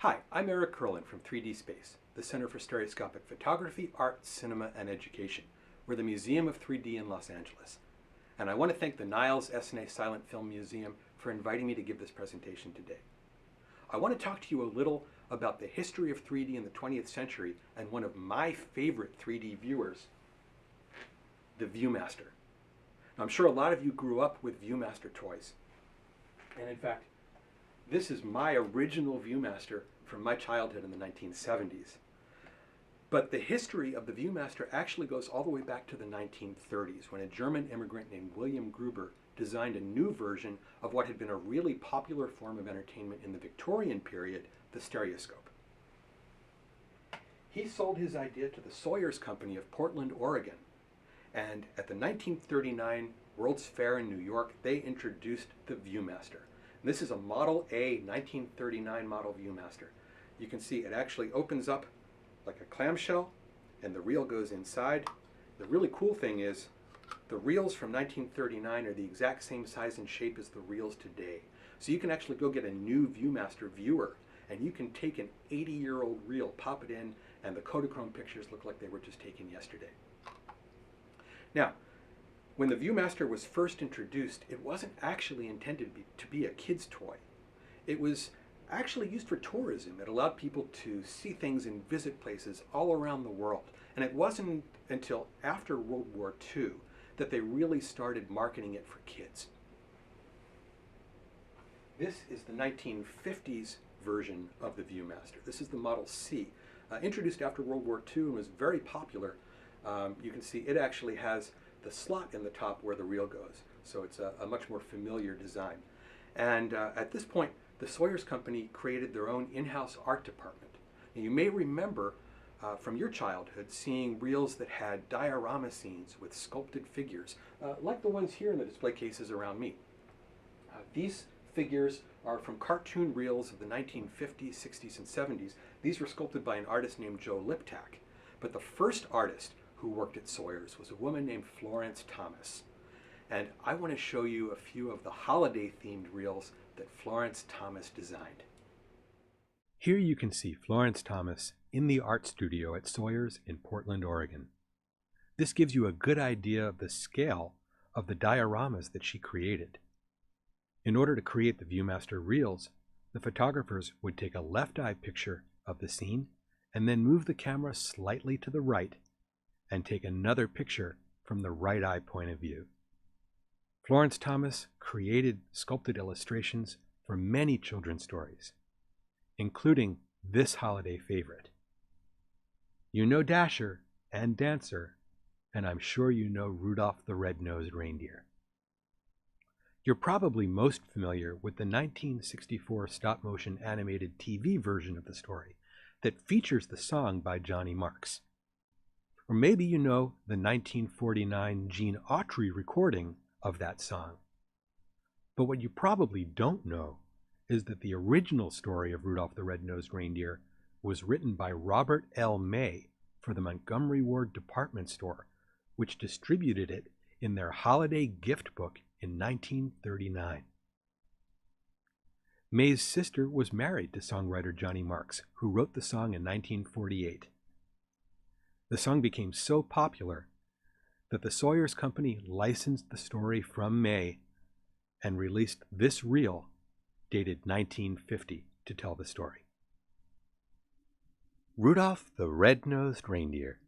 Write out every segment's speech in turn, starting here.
Hi, I'm Eric Kurland from 3D Space, the Center for Stereoscopic Photography, Art, Cinema, and Education. We're the Museum of 3D in Los Angeles. And I want to thank the Niles S&A Silent Film Museum for inviting me to give this presentation today. I want to talk to you a little about the history of 3D in the 20th century and one of my favorite 3D viewers, the Viewmaster. Now, I'm sure a lot of you grew up with Viewmaster toys. And in fact, this is my original Viewmaster from my childhood in the 1970s. But the history of the Viewmaster actually goes all the way back to the 1930s, when a German immigrant named William Gruber designed a new version of what had been a really popular form of entertainment in the Victorian period, the stereoscope. He sold his idea to the Sawyer's Company of Portland, Oregon, and at the 1939 World's Fair in New York, they introduced the Viewmaster. And this is a Model A 1939 model Viewmaster. You can see it actually opens up like a clamshell, and the reel goes inside. The really cool thing is the reels from 1939 are the exact same size and shape as the reels today. So you can actually go get a new Viewmaster viewer, and you can take an 80-year-old reel, pop it in, and the Kodachrome pictures look like they were just taken yesterday. Now, when the Viewmaster was first introduced, it wasn't actually intended to be a kid's toy. It was actually used for tourism. It allowed people to see things and visit places all around the world. And it wasn't until after World War II that they really started marketing it for kids. This is the 1950s version of the Viewmaster. This is the Model C, introduced after World War II and was very popular. You can see it actually has the slot in the top where the reel goes, so it's a much more familiar design. And at this point, the Sawyer's Company created their own in-house art department. And you may remember from your childhood seeing reels that had diorama scenes with sculpted figures, like the ones here in the display cases around me. These figures are from cartoon reels of the 1950s, 60s, and 70s. These were sculpted by an artist named Joe Liptak. But the first artist who worked at Sawyer's was a woman named Florence Thomas. And I want to show you a few of the holiday-themed reels that Florence Thomas designed. Here you can see Florence Thomas in the art studio at Sawyer's in Portland, Oregon. This gives you a good idea of the scale of the dioramas that she created. In order to create the Viewmaster reels, the photographers would take a left-eye picture of the scene and then move the camera slightly to the right and take another picture from the right eye point of view. Florence Thomas created sculpted illustrations for many children's stories, including this holiday favorite. You know Dasher and Dancer, and I'm sure you know Rudolph the Red-Nosed Reindeer. You're probably most familiar with the 1964 stop-motion animated TV version of the story that features the song by Johnny Marks. Or maybe you know the 1949 Gene Autry recording of that song. But what you probably don't know is that the original story of Rudolph the Red-Nosed Reindeer was written by Robert L. May for the Montgomery Ward department store, which distributed it in their holiday gift book in 1939. May's sister was married to songwriter Johnny Marks, who wrote the song in 1948. The song became so popular that the Sawyer's Company licensed the story from May and released this reel dated 1950 to tell the story. Rudolph the Red-Nosed Reindeer.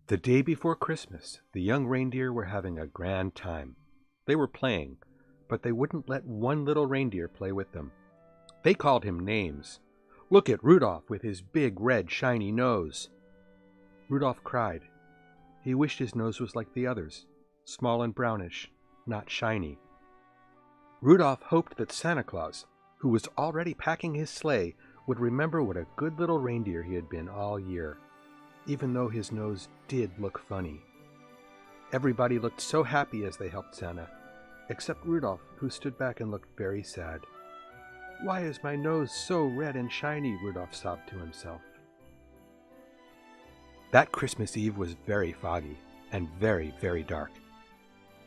The day before Christmas, the young reindeer were having a grand time. They were playing, but they wouldn't let one little reindeer play with them. They called him names. "Look at Rudolph with his big, red, shiny nose." Rudolph cried. He wished his nose was like the others, small and brownish, not shiny. Rudolph hoped that Santa Claus, who was already packing his sleigh, would remember what a good little reindeer he had been all year, even though his nose did look funny. Everybody looked so happy as they helped Santa, except Rudolph, who stood back and looked very sad. "Why is my nose so red and shiny?" Rudolph sobbed to himself. That Christmas Eve was very foggy and very, very dark.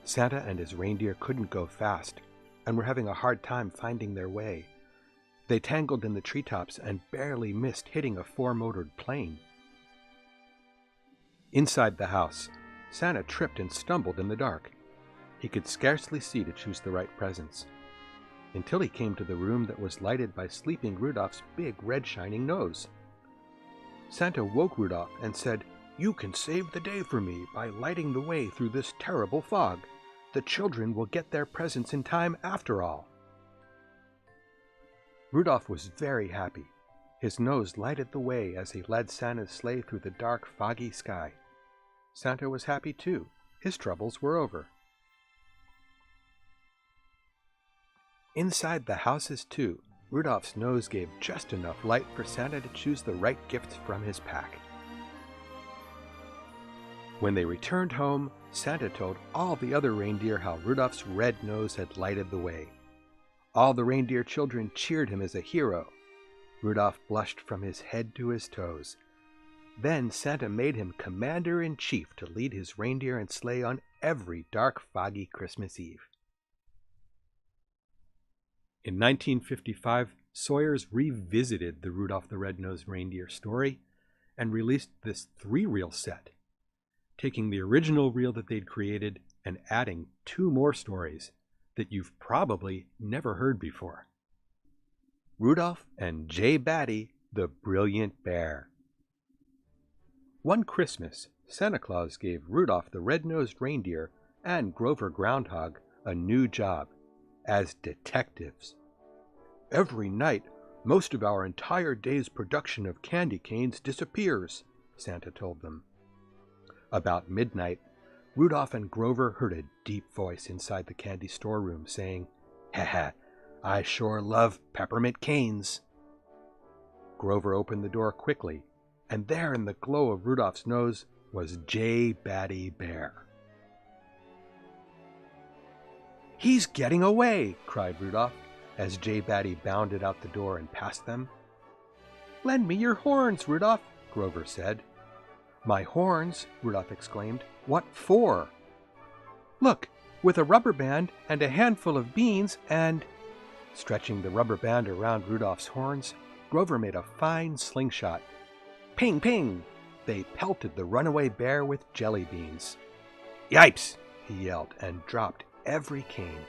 Santa and his reindeer couldn't go fast and were having a hard time finding their way. They tangled in the treetops and barely missed hitting a four-motored plane. Inside the house, Santa tripped and stumbled in the dark. He could scarcely see to choose the right presents, until he came to the room that was lighted by sleeping Rudolph's big red shining nose. Santa woke Rudolph and said, "You can save the day for me by lighting the way through this terrible fog. The children will get their presents in time after all." Rudolph was very happy. His nose lighted the way as he led Santa's sleigh through the dark, foggy sky. Santa was happy too. His troubles were over. Inside the houses too, Rudolph's nose gave just enough light for Santa to choose the right gifts from his pack. When they returned home, Santa told all the other reindeer how Rudolph's red nose had lighted the way. All the reindeer children cheered him as a hero. Rudolph blushed from his head to his toes. Then Santa made him commander-in-chief to lead his reindeer and sleigh on every dark, foggy Christmas Eve. In 1955, Sawyer's revisited the Rudolph the Red-Nosed Reindeer story and released this 3-reel set, taking the original reel that they'd created and adding 2 more stories that you've probably never heard before. Rudolph and J. Batty, the Brilliant Bear. One Christmas, Santa Claus gave Rudolph the Red-Nosed Reindeer and Grover Groundhog a new job as detectives. "Every night, most of our entire day's production of candy canes disappears," Santa told them. About midnight, Rudolph and Grover heard a deep voice inside the candy storeroom saying, "Ha ha, I sure love peppermint canes." Grover opened the door quickly, and there in the glow of Rudolph's nose was J. Batty Bear. "He's getting away!" cried Rudolph, as J. Batty bounded out the door and past them. "Lend me your horns, Rudolph," Grover said. "My horns?" Rudolph exclaimed. "What for?" "Look, with a rubber band and a handful of beans and—" Stretching the rubber band around Rudolph's horns, Grover made a fine slingshot. Ping, ping! They pelted the runaway bear with jelly beans. "Yipes!" he yelled, and dropped every cane.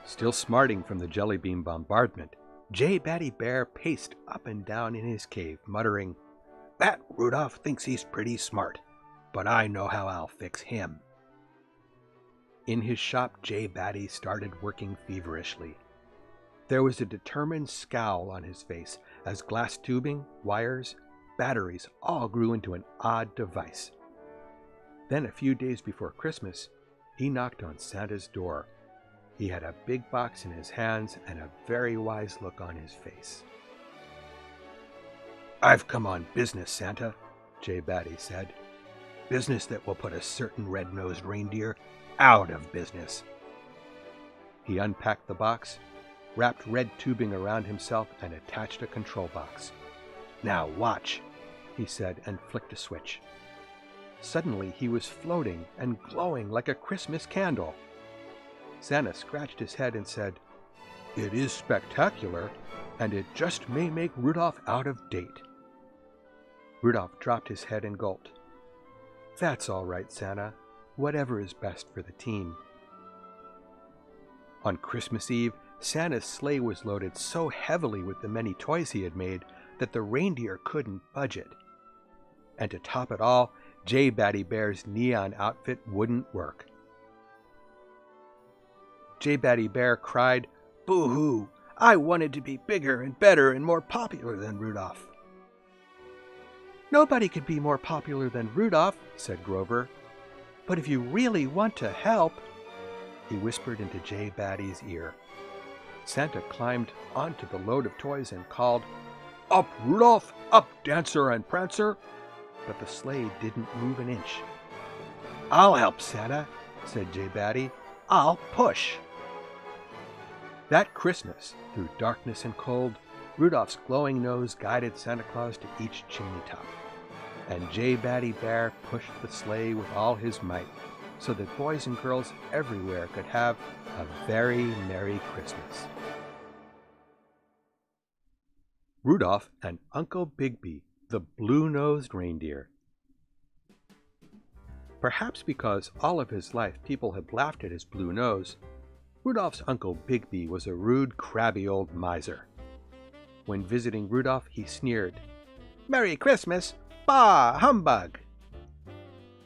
Still smarting from the jelly bean bombardment, J. Batty Bear paced up and down in his cave, muttering, "That Rudolph thinks he's pretty smart, but I know how I'll fix him." In his shop, J. Batty started working feverishly. There was a determined scowl on his face as glass tubing, wires, batteries all grew into an odd device. Then a few days before Christmas, he knocked on Santa's door. He had a big box in his hands and a very wise look on his face. "I've come on business, Santa," J. Batty said. "Business that will put a certain red-nosed reindeer out of business." He unpacked the box, wrapped red tubing around himself, and attached a control box. "Now watch," he said, and flicked a switch. Suddenly he was floating and glowing like a Christmas candle. Santa scratched his head and said, "It is spectacular, and it just may make Rudolph out of date." Rudolph dropped his head and gulped. "That's all right, Santa. Whatever is best for the team." On Christmas Eve, Santa's sleigh was loaded so heavily with the many toys he had made that the reindeer couldn't budget. And to top it all, J. Batty Bear's neon outfit wouldn't work. J. Batty Bear cried, "Boo-hoo! I wanted to be bigger and better and more popular than Rudolph." "Nobody could be more popular than Rudolph," said Grover. "But if you really want to help—" he whispered into J. Batty's ear. Santa climbed onto the load of toys and called, "Up, Rudolph! Up, Dancer and Prancer!" But the sleigh didn't move an inch. "I'll help, Santa," said J. Batty. "I'll push." That Christmas, through darkness and cold, Rudolph's glowing nose guided Santa Claus to each chimney top. And J. Batty Bear pushed the sleigh with all his might, so that boys and girls everywhere could have a very Merry Christmas. Rudolph and Uncle Bigby, the Blue-Nosed Reindeer. Perhaps because all of his life people had laughed at his blue nose, Rudolph's Uncle Bigby was a rude, crabby old miser. When visiting Rudolph, he sneered, "Merry Christmas! Bah! Humbug!"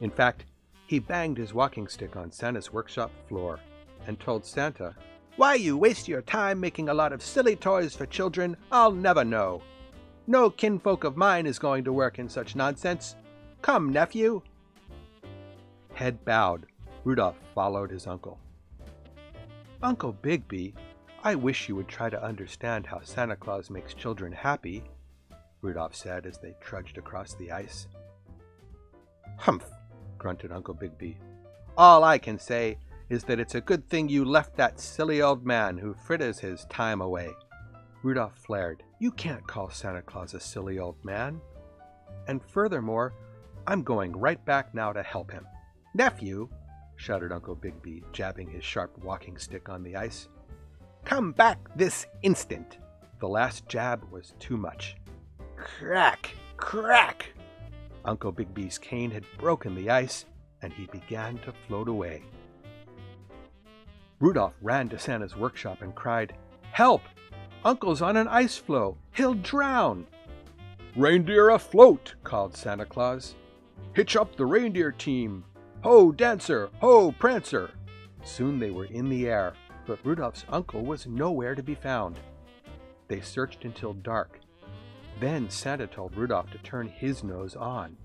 In fact, he banged his walking stick on Santa's workshop floor and told Santa, "Why you waste your time making a lot of silly toys for children, I'll never know. No kinfolk of mine is going to work in such nonsense. Come, nephew." Head bowed, Rudolph followed his uncle. "Uncle Bigby, I wish you would try to understand how Santa Claus makes children happy," Rudolph said as they trudged across the ice. "Humph," grunted Uncle Bigby. "All I can say is that it's a good thing you left that silly old man who fritters his time away." Rudolph flared, "You can't call Santa Claus a silly old man. And furthermore, I'm going right back now to help him." "Nephew," shouted Uncle Bigby, jabbing his sharp walking stick on the ice, "come back this instant." The last jab was too much. Crack! Crack! Uncle Bigby's cane had broken the ice, and he began to float away. Rudolph ran to Santa's workshop and cried, "Help! Uncle's on an ice floe! He'll drown!" "Reindeer afloat!" called Santa Claus. "Hitch up the reindeer team! Ho, Dancer! Ho, Prancer!" Soon they were in the air, but Rudolph's uncle was nowhere to be found. They searched until dark. Then Santa told Rudolph to turn his nose on.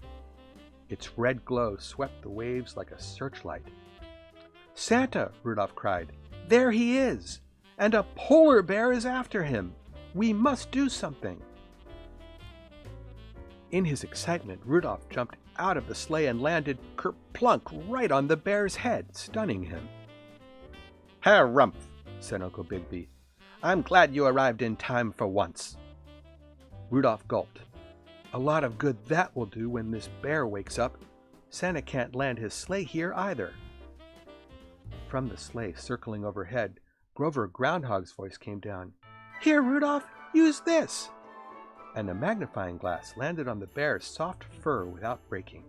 Its red glow swept the waves like a searchlight. "Santa!" Rudolph cried. "There he is! And a polar bear is after him! We must do something!" In his excitement, Rudolph jumped out of the sleigh and landed kerplunk right on the bear's head, stunning him. "Harumph!" said Uncle Bigby. "I'm glad you arrived in time for once." Rudolph gulped. "A lot of good that will do when this bear wakes up. Santa can't land his sleigh here either." From the sleigh circling overhead, Grover Groundhog's voice came down. "Here, Rudolph, use this!" And a magnifying glass landed on the bear's soft fur without breaking.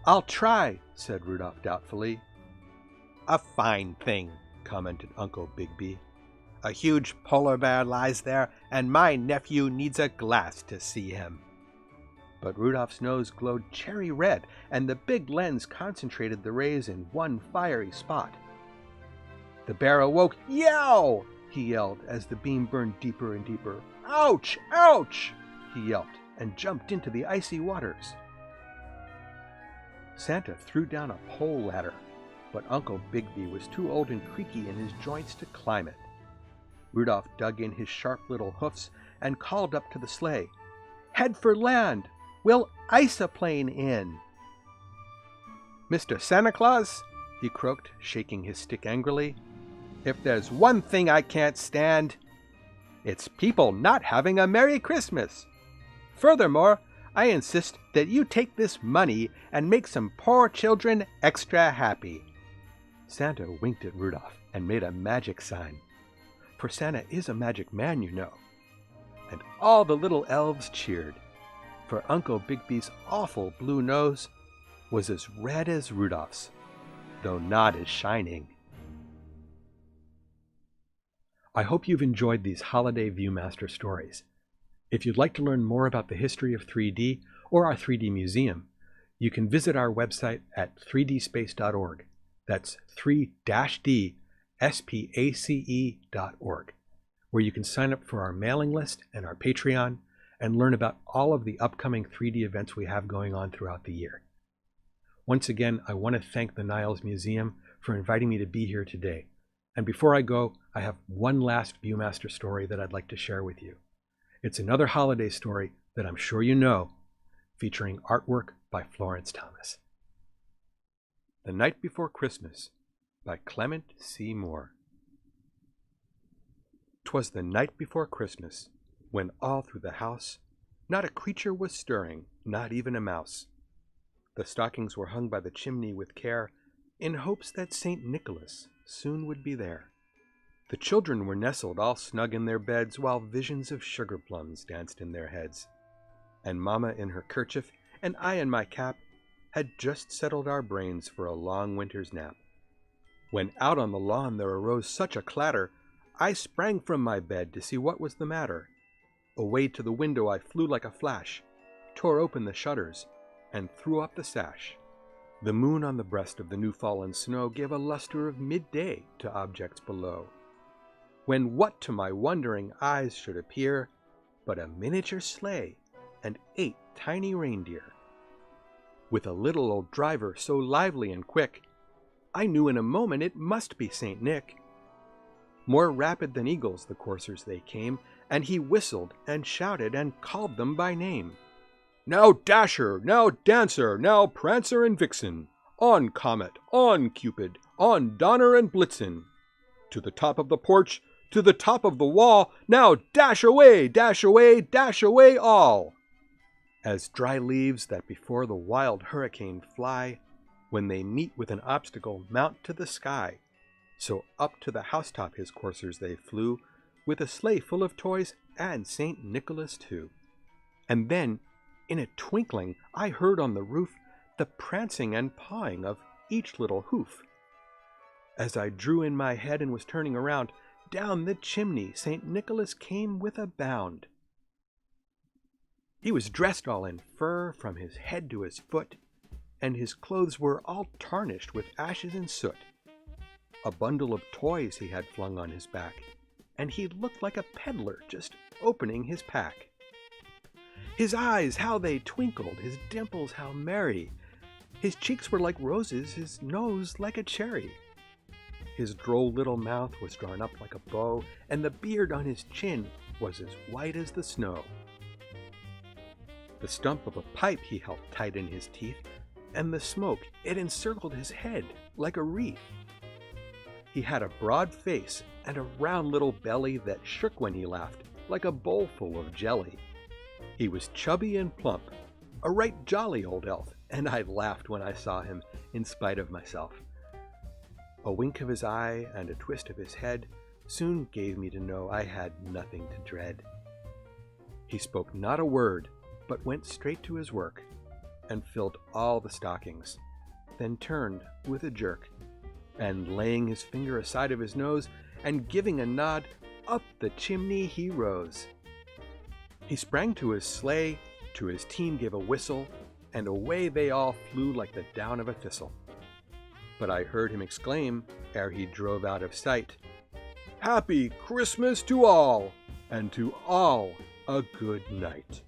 "I'll try," said Rudolph doubtfully. "A fine thing," commented Uncle Bigby. "A huge polar bear lies there, and my nephew needs a glass to see him." But Rudolph's nose glowed cherry red, and the big lens concentrated the rays in one fiery spot. The bear awoke. "Yow!" he yelled as the beam burned deeper and deeper. "Ouch! Ouch!" he yelped and jumped into the icy waters. Santa threw down a pole ladder, but Uncle Bigby was too old and creaky in his joints to climb it. Rudolph dug in his sharp little hoofs and called up to the sleigh, "Head for land! We'll ice a plane in!" "Mr. Santa Claus," he croaked, shaking his stick angrily, "if there's one thing I can't stand, it's people not having a Merry Christmas. Furthermore, I insist that you take this money and make some poor children extra happy." Santa winked at Rudolph and made a magic sign. For Santa is a magic man, you know. And all the little elves cheered, for Uncle Bigby's awful blue nose was as red as Rudolph's, though not as shining. I hope you've enjoyed these holiday Viewmaster stories. If you'd like to learn more about the history of 3D or our 3D museum, you can visit our website at 3dspace.org. That's 3-DSpace.org, where you can sign up for our mailing list and our Patreon and learn about all of the upcoming 3D events we have going on throughout the year. Once again, I want to thank the Niles Museum for inviting me to be here today. And before I go, I have one last Viewmaster story that I'd like to share with you. It's another holiday story that I'm sure you know, featuring artwork by Florence Thomas. The Night Before Christmas by Clement, Seymour. 'Twas the night before Christmas, when all through the house not a creature was stirring, not even a mouse. The stockings were hung by the chimney with care, in hopes that St. Nicholas soon would be there. The children were nestled all snug in their beds, while visions of sugar plums danced in their heads. And Mamma in her kerchief, and I in my cap, had just settled our brains for a long winter's nap. When out on the lawn there arose such a clatter, I sprang from my bed to see what was the matter. Away to the window I flew like a flash, tore open the shutters, and threw up the sash. The moon on the breast of the new-fallen snow gave a luster of midday to objects below, when what to my wondering eyes should appear but a miniature sleigh and 8 tiny reindeer. With a little old driver so lively and quick, I knew in a moment it must be St. Nick. More rapid than eagles the coursers they came, and he whistled and shouted and called them by name. "Now Dasher, now Dancer, now Prancer and Vixen, on Comet, on Cupid, on Donner and Blitzen. To the top of the porch, to the top of the wall, now dash away, dash away, dash away all!" As dry leaves that before the wild hurricane fly, when they meet with an obstacle, mount to the sky, so up to the housetop his coursers they flew, with a sleigh full of toys and St. Nicholas too. And then, in a twinkling, I heard on the roof the prancing and pawing of each little hoof. As I drew in my head and was turning around, down the chimney St. Nicholas came with a bound. He was dressed all in fur from his head to his foot, and his clothes were all tarnished with ashes and soot. A bundle of toys he had flung on his back, and he looked like a peddler just opening his pack. His eyes, how they twinkled, his dimples how merry, his cheeks were like roses, his nose like a cherry. His droll little mouth was drawn up like a bow, and the beard on his chin was as white as the snow. The stump of a pipe he held tight in his teeth, and the smoke, it encircled his head like a wreath. He had a broad face and a round little belly that shook when he laughed, like a bowl full of jelly. He was chubby and plump, a right jolly old elf, and I laughed when I saw him, in spite of myself. A wink of his eye and a twist of his head soon gave me to know I had nothing to dread. He spoke not a word, but went straight to his work, and filled all the stockings, then turned with a jerk, and laying his finger aside of his nose, and giving a nod, up the chimney he rose. He sprang to his sleigh, to his team gave a whistle, and away they all flew like the down of a thistle. But I heard him exclaim, ere he drove out of sight, "Happy Christmas to all, and to all a good night."